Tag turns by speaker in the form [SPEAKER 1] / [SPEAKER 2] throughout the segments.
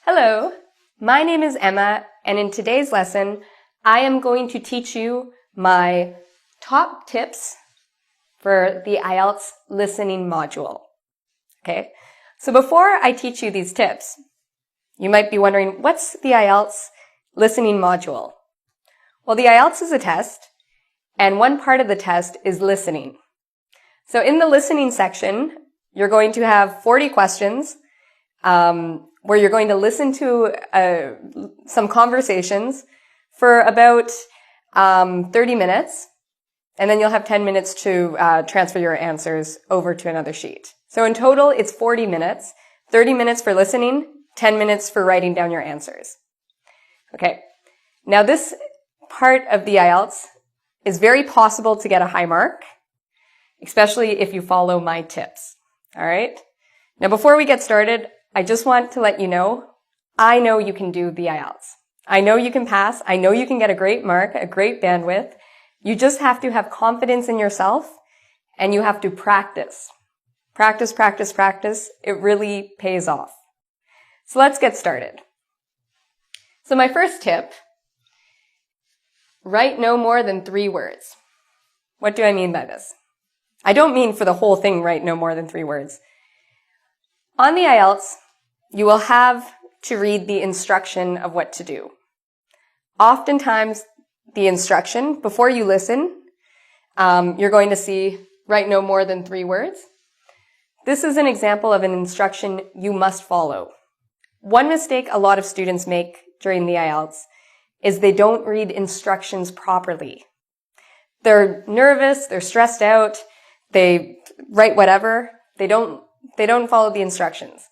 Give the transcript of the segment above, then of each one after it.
[SPEAKER 1] Hello, my name is Emma, and in today's lesson, I am going to teach you my top tips for the IELTS listening module. Okay, so before I teach you these tips, you might be wondering, what's the IELTS listening module? Well, the IELTS is a test, and one part of the test is listening. So in the listening section, you're going to have 40 questions, where you're going to listen to some conversations for about 30 minutes, and then you'll have 10 minutes to transfer your answers over to another sheet. So in total, it's 40 minutes, 30 minutes for listening, 10 minutes for writing down your answers. Okay, now this part of the IELTS is very possible to get a high mark, especially if you follow my tips. All right? Now before we get started, I just want to let you know, I know you can do the IELTS. I know you can pass. I know you can get a great mark, a great bandwidth. You just have to have confidence in yourself, and you have to practice. Practice, practice, practice. It really pays off. So let's get started. So my first tip, write no more than 3 words. What do I mean by this? I don't mean for the whole thing, write no more than 3 words. On the IELTS, you will have to read the instruction of what to do. Oftentimes, the instruction, before you listen, you're going to see write no more than 3 words. This is an example of an instruction you must follow. One mistake a lot of students make during the IELTS is they don't read instructions properly. They're nervous, they're stressed out, they write whatever, they don't follow the instructions.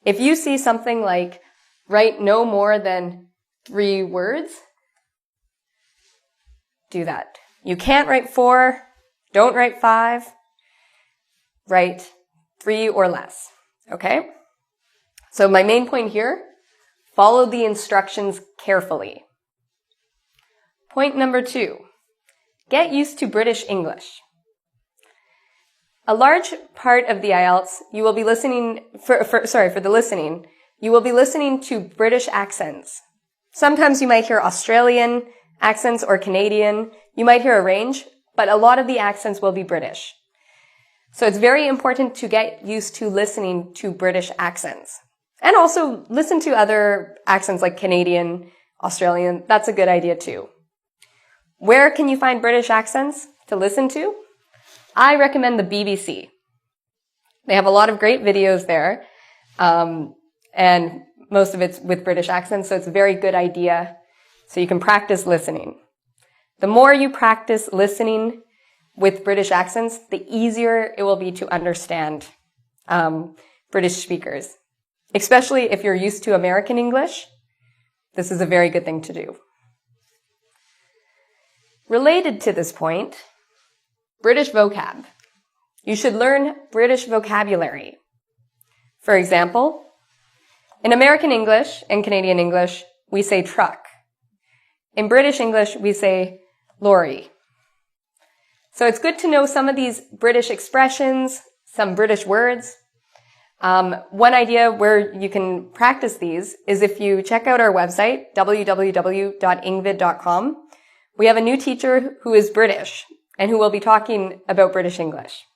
[SPEAKER 1] If you see something like, write no more than 3 words, do that. You can't write 4, don't write 5, write 3 or less, okay? So my main point here, follow the instructions carefully. Point number 2, get used to British English. A large part of the IELTS, you will be listening, for the listening, you will be listening to British accents. Sometimes you might hear Australian accents or Canadian. You might hear a range, but a lot of the accents will be British. So it's very important to get used to listening to British accents. And also listen to other accents like Canadian, Australian. That's a good idea too. Where can you find British accents to listen to? I recommend the BBC. They have a lot of great videos there, and most of it's with British accents, so it's a very good idea. So you can practice listening. The more you practice listening with British accents, the easier it will be to understand British speakers. Especially if you're used to American English, this is a very good thing to do. Related to this point, British vocab. You should learn British vocabulary. For example, in American English and Canadian English, we say truck. In British English, we say lorry. So it's good to know some of these British expressions, some British words. One idea where you can practice these is if you check out our website, www.ingvid.com. We have a new teacher who is British and who will be talking about British English.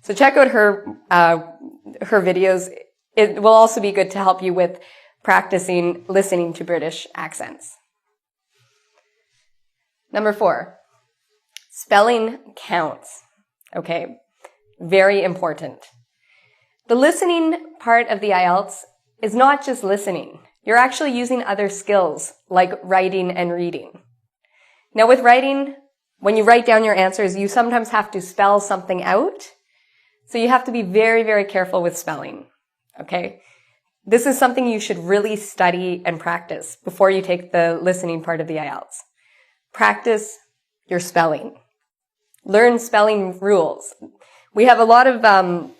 [SPEAKER 1] So check out her videos. It will also be good to help you with practicing listening to British accents. Number 4, spelling counts. Okay, very important. The listening part of the IELTS is not just listening. You're actually using other skills like writing and reading. Now with writing, when you write down your answers, you sometimes have to spell something out. So you have to be very, very careful with spelling. Okay? This is something you should really study and practice before you take the listening part of the IELTS. Practice your spelling. Learn spelling rules. We have a lot of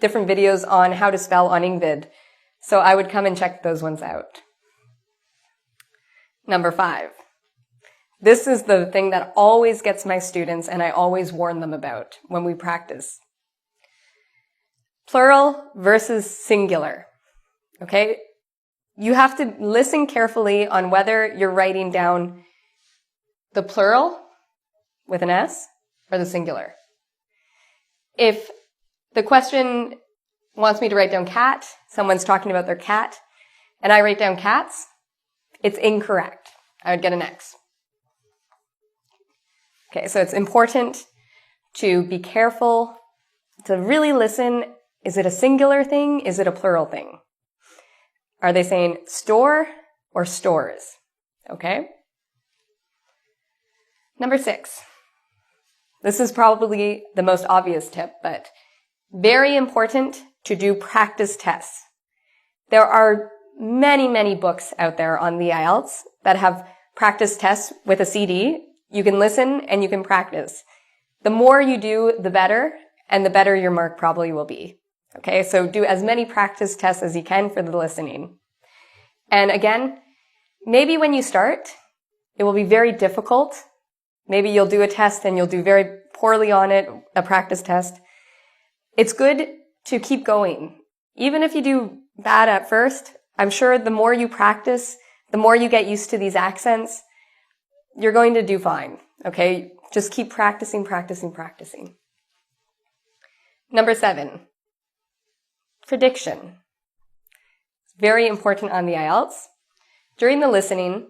[SPEAKER 1] different videos on how to spell on Ingvid, so I would come and check those ones out. Number 5. This is the thing that always gets my students, and I always warn them about when we practice. Plural versus singular. Okay? you have to listen carefully on whether you're writing down the plural with an S or the singular. If the question wants me to write down cat, someone's talking about their cat, and I write down cats, it's incorrect. I would get an X. Okay, so it's important to be careful, to really listen. Is it a singular thing? Is it a plural thing? Are they saying store or stores? Okay. Number 6. This is probably the most obvious tip, but very important to do practice tests. There are many, many books out there on the IELTS that have practice tests with a CD. You can listen and you can practice. The more you do, the better, and the better your mark probably will be. Okay, so do as many practice tests as you can for the listening. And again, maybe when you start, it will be very difficult. Maybe you'll do a test and you'll do very poorly on it, a practice test. It's good to keep going. Even if you do bad at first, I'm sure the more you practice, the more you get used to these accents, you're going to do fine. Okay, just keep practicing, practicing, practicing. Number 7. Prediction. It's very important on the IELTS. During the listening,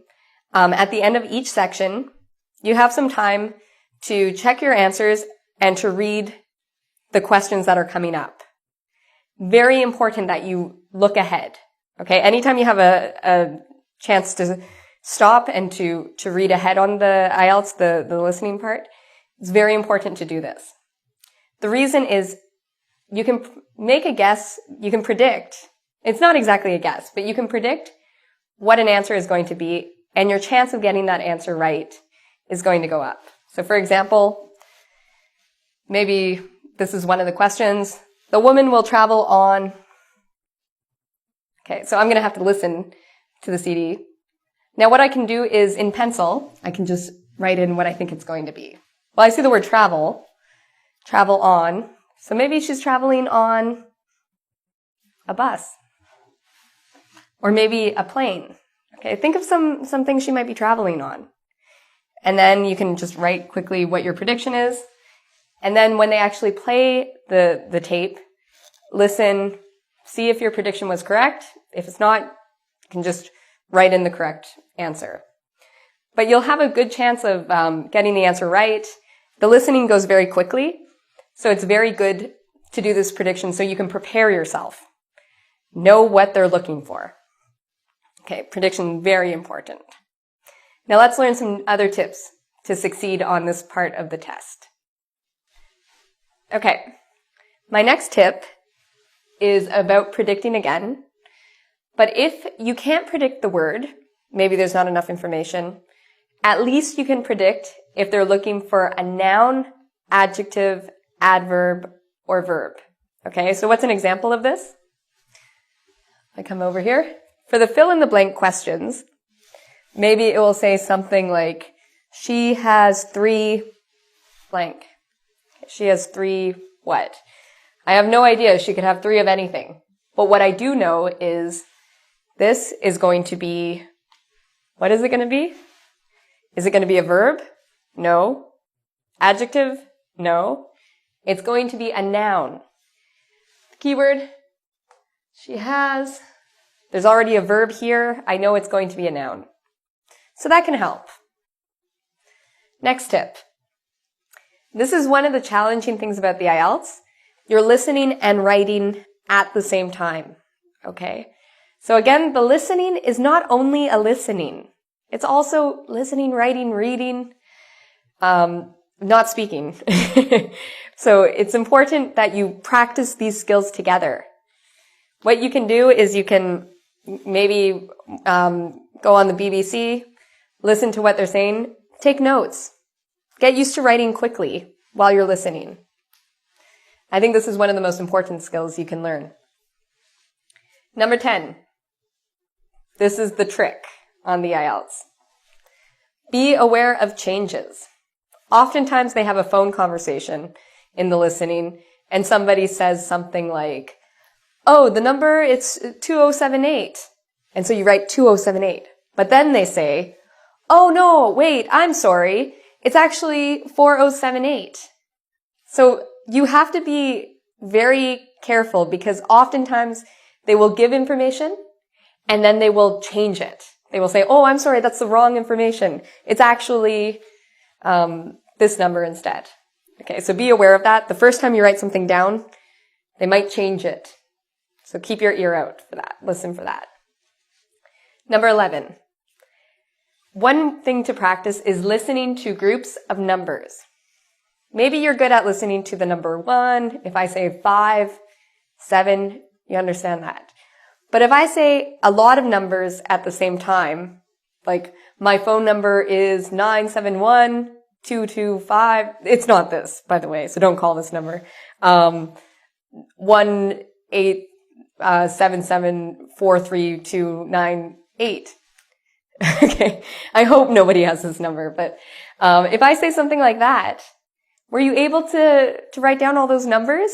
[SPEAKER 1] at the end of each section, you have some time to check your answers and to read the questions that are coming up. Very important that you look ahead. Okay, anytime you have a chance to stop and to read ahead on the IELTS, the listening part, it's very important to do this. The reason is you can make a guess, you can predict. It's not exactly a guess, but you can predict what an answer is going to be, and your chance of getting that answer right is going to go up. So for example, maybe this is one of the questions. The woman will travel on... Okay, so I'm going to have to listen to the CD. Now what I can do is in pencil, I can just write in what I think it's going to be. Well, I see the word travel on. So maybe she's traveling on a bus. Or maybe a plane. Okay, think of some things she might be traveling on. And then you can just write quickly what your prediction is. And then when they actually play the tape, listen, see if your prediction was correct. If it's not, you can just write in the correct answer. But you'll have a good chance of getting the answer right. The listening goes very quickly. So it's very good to do this prediction so you can prepare yourself. Know what they're looking for. Okay, prediction, very important. Now let's learn some other tips to succeed on this part of the test. Okay, my next tip is about predicting again. But if you can't predict the word, maybe there's not enough information, at least you can predict if they're looking for a noun, adjective, adverb, or verb. Okay, so what's an example of this? I come over here. For the fill-in-the-blank questions, maybe it will say something like, she has 3 blank. She has 3 what? I have no idea. She could have 3 of anything. But what I do know is this is going to be, what is it going to be? Is it going to be a verb? No. Adjective? No. It's going to be a noun. The keyword, she has, there's already a verb here. I know it's going to be a noun. So that can help. Next tip. This is one of the challenging things about the IELTS. You're listening and writing at the same time. Okay? So again, the listening is not only a listening. It's also listening, writing, reading, not speaking. So it's important that you practice these skills together. What you can do is you can maybe go on the BBC, listen to what they're saying, take notes. Get used to writing quickly while you're listening. I think this is one of the most important skills you can learn. Number 10. This is the trick on the IELTS. Be aware of changes. Oftentimes they have a phone conversation in the listening and somebody says something like, oh, the number, it's 2078. And so you write 2078. But then they say, oh no, wait, I'm sorry. It's actually 4078. So you have to be very careful because oftentimes they will give information and then they will change it. They will say, oh, I'm sorry, that's the wrong information. It's actually this number instead. Okay, so be aware of that. The first time you write something down, they might change it. So keep your ear out for that. Listen for that. Number 11. One thing to practice is listening to groups of numbers. Maybe you're good at listening to the number 1. If I say 5, 7, you understand that. But if I say a lot of numbers at the same time, like my phone number is 971-225, it's not this, by the way, so don't call this number. 1-877-43298. Okay, I hope nobody has this number, but if I say something like that, were you able to write down all those numbers?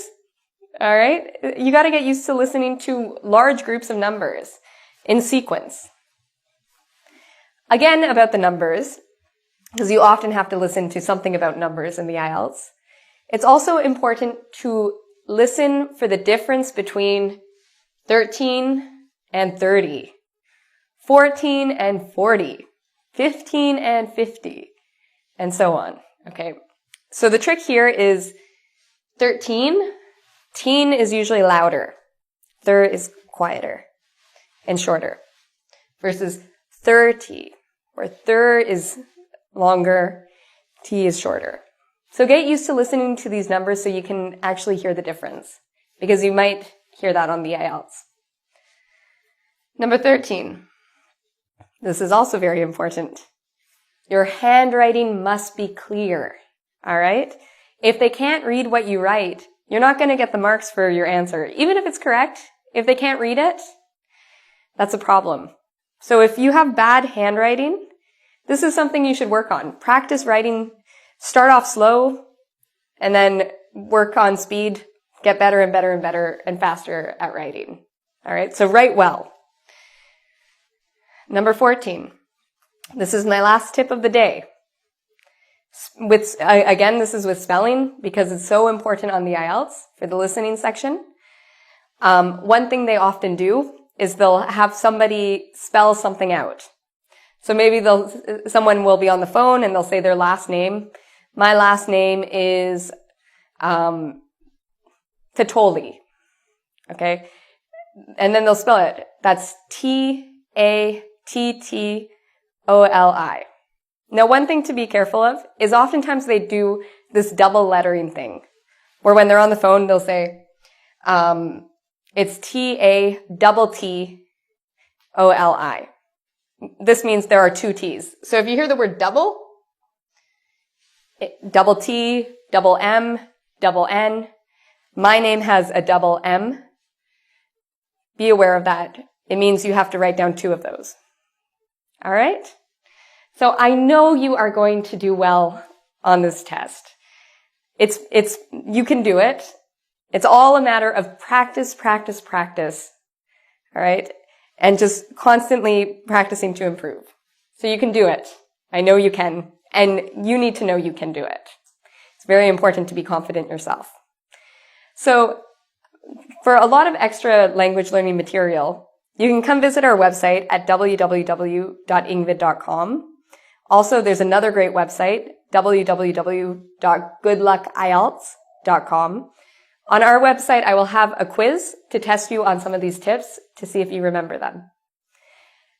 [SPEAKER 1] All right, you got to get used to listening to large groups of numbers in sequence. Again, about the numbers, because you often have to listen to something about numbers in the IELTS. It's also important to listen for the difference between 13 and 30. 14 and 40, 15 and 50, and so on. Okay. So the trick here is 13. Teen is usually louder. Thir is quieter and shorter. Versus 30, where thir is longer, T is shorter. So get used to listening to these numbers so you can actually hear the difference, because you might hear that on the IELTS. Number 13. This is also very important. Your handwriting must be clear. All right? If they can't read what you write, you're not going to get the marks for your answer. Even if it's correct, if they can't read it, that's a problem. So if you have bad handwriting, this is something you should work on. Practice writing. Start off slow and then work on speed. Get better and better and better and faster at writing. All right? So write well. Number 14. This is my last tip of the day. Again, this is with spelling because it's so important on the IELTS for the listening section. One thing they often do is they'll have somebody spell something out. So maybe someone will be on the phone and they'll say their last name. My last name is Tatoli. Okay? And then they'll spell it. That's Tatoli. Now, one thing to be careful of is oftentimes they do this double lettering thing, where when they're on the phone, they'll say, it's Tatoli. This means there are two T's. So if you hear the word double T, double M, double N, my name has a double M. Be aware of that. It means you have to write down two of those. All right? So I know you are going to do well on this test. You can do it. It's all a matter of practice, practice, practice. All right? And just constantly practicing to improve. So you can do it. I know you can. And you need to know you can do it. It's very important to be confident yourself. So for a lot of extra language learning material, you can come visit our website at www.ingvid.com. Also, there's another great website, www.goodluckielts.com. On our website, I will have a quiz to test you on some of these tips to see if you remember them.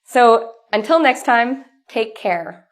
[SPEAKER 1] So until next time, take care.